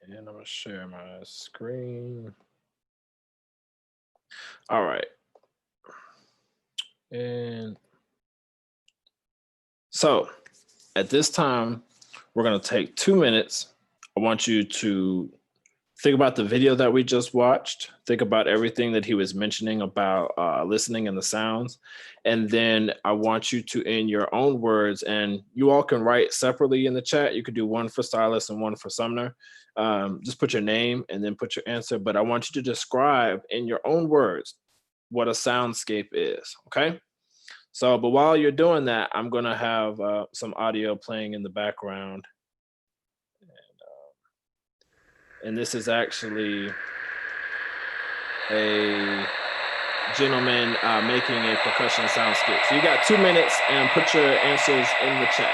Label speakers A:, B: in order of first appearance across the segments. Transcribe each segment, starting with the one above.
A: And I'm gonna share my screen. All right. And so at this time, we're gonna take 2 minutes. I want you to think about the video that we just watched. Think about everything that he was mentioning about listening and the sounds. And then I want you to, in your own words, and you all can write separately in the chat. You could do one for Silas and one for Sumner. Just put your name and then put your answer. But I want you to describe in your own words what a soundscape is, okay? So, but while you're doing that, I'm gonna have some audio playing in the background. And this is actually a gentleman making a percussion soundscape. So you got 2 minutes and put your answers in the chat.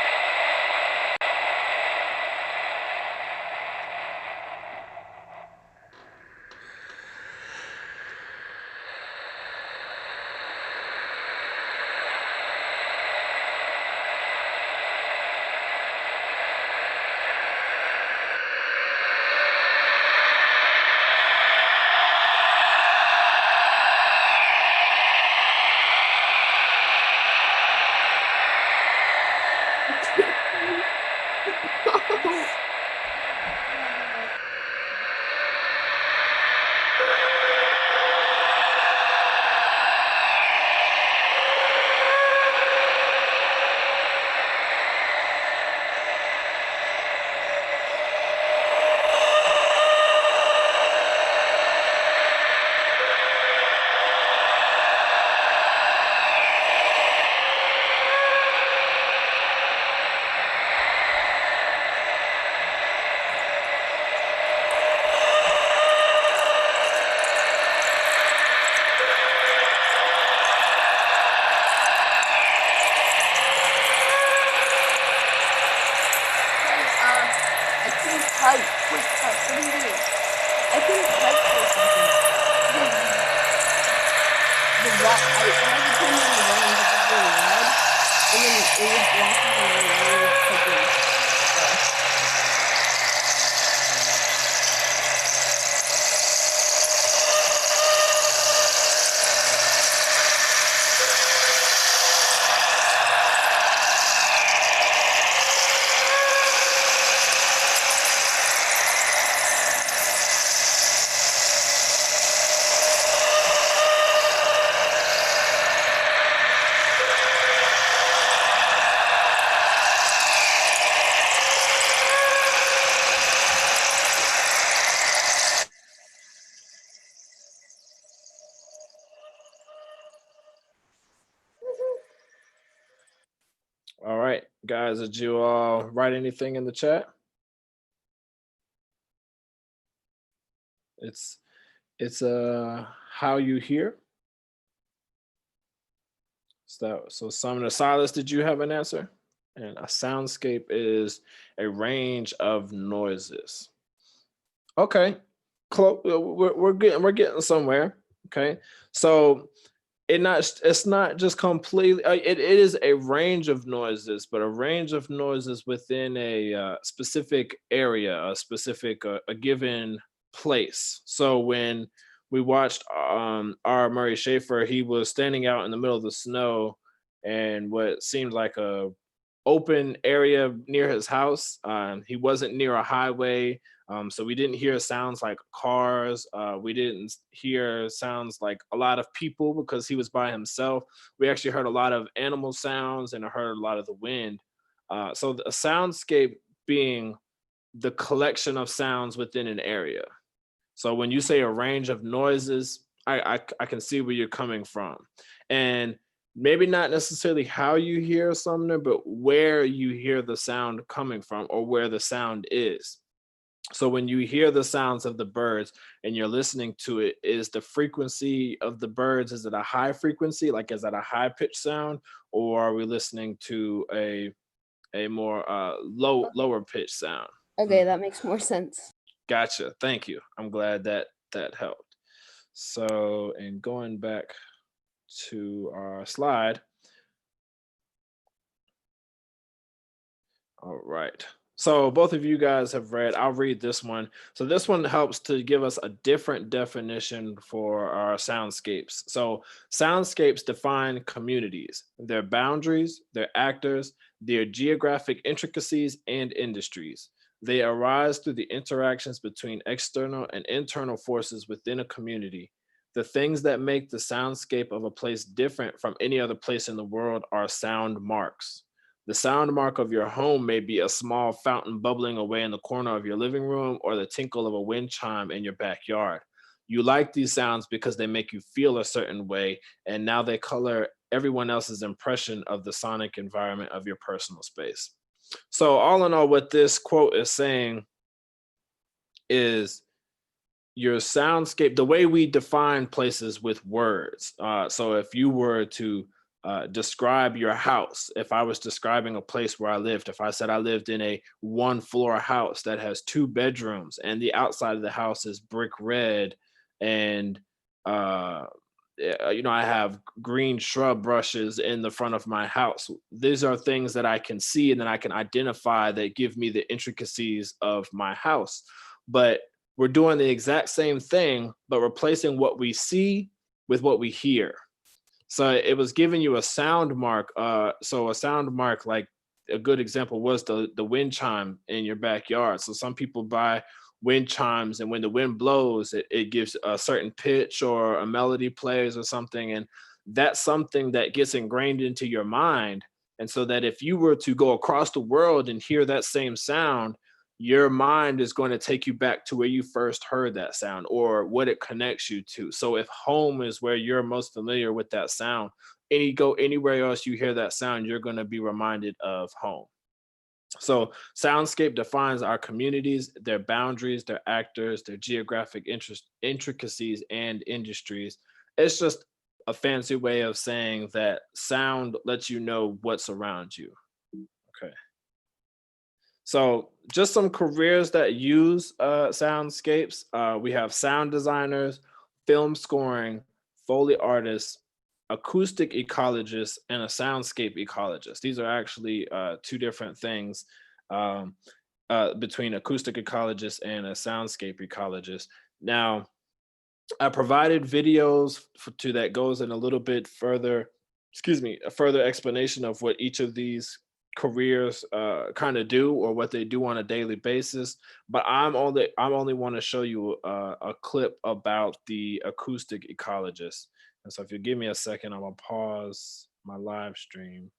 A: All right, guys, did you write anything in the chat? It's how you hear. So Sumner, Silas, did you have an answer? And a soundscape is a range of noises. Okay, we're getting somewhere. Okay, so it's not just completely. It is a range of noises, but a range of noises within a specific area, a specific a given place. So when we watched R. Murray Schafer, he was standing out in the middle of the snow, and what seemed like a open area near his house. He wasn't near a highway, so we didn't hear sounds like cars. We didn't hear sounds like a lot of people because he was by himself. We actually heard a lot of animal sounds and I heard a lot of the wind. So a soundscape being the collection of sounds within an area. So when you say a range of noises, I can see where you're coming from. And maybe not necessarily how you hear Sumner, but where you hear the sound coming from or where the sound is. So when you hear the sounds of the birds and you're listening to it, is the frequency of the birds, is it a high frequency? Like, is that a high pitch sound? Or are we listening to a more lower pitch sound?
B: Okay, that makes more sense.
A: Gotcha. Thank you. I'm glad that helped. So, and going back to our slide. All right. So both of you guys have read, I'll read this one. So this one helps to give us a different definition for our soundscapes. So soundscapes define communities, their boundaries, their actors, their geographic intricacies, and industries. They arise through the interactions between external and internal forces within a community. The things that make the soundscape of a place different from any other place in the world are sound marks. The sound mark of your home may be a small fountain bubbling away in the corner of your living room or the tinkle of a wind chime in your backyard. You like these sounds because they make you feel a certain way, and now they color everyone else's impression of the sonic environment of your personal space. So, all in all, what this quote is saying is your soundscape, the way we define places with words. So if you were to describe your house, if I was describing a place where I lived, if I said I lived in a one floor house that has two bedrooms and the outside of the house is brick red and uh, I have green shrub brushes in the front of my house. These are things that I can see and that I can identify that give me the intricacies of my house. But we're doing the exact same thing, but replacing what we see with what we hear. So it was giving you a sound mark. So a sound mark, like a good example was the wind chime in your backyard. So some people buy wind chimes, and when the wind blows, it gives a certain pitch or a melody plays or something, and that's something that gets ingrained into your mind. And so that if you were to go across the world and hear that same sound, your mind is going to take you back to where you first heard that sound or what it connects you to. So if home is where you're most familiar with that sound, go anywhere else you hear that sound, you're going to be reminded of home. So soundscape defines our communities, their boundaries, their actors, their geographic intricacies, and industries. It's just a fancy way of saying that sound lets you know what's around you. Okay. So, just some careers that use soundscapes. We have sound designers, film scoring, Foley artists, acoustic ecologists, and a soundscape ecologist. These are actually two different things um, between acoustic ecologist and a soundscape ecologist. Now, I provided videos to that goes in a little bit further, excuse me, a further explanation of what each of these careers kind of do or what they do on a daily basis. But I'm only want to show you a clip about the acoustic ecologist. And so if you give me a second, I'm gonna pause my live stream.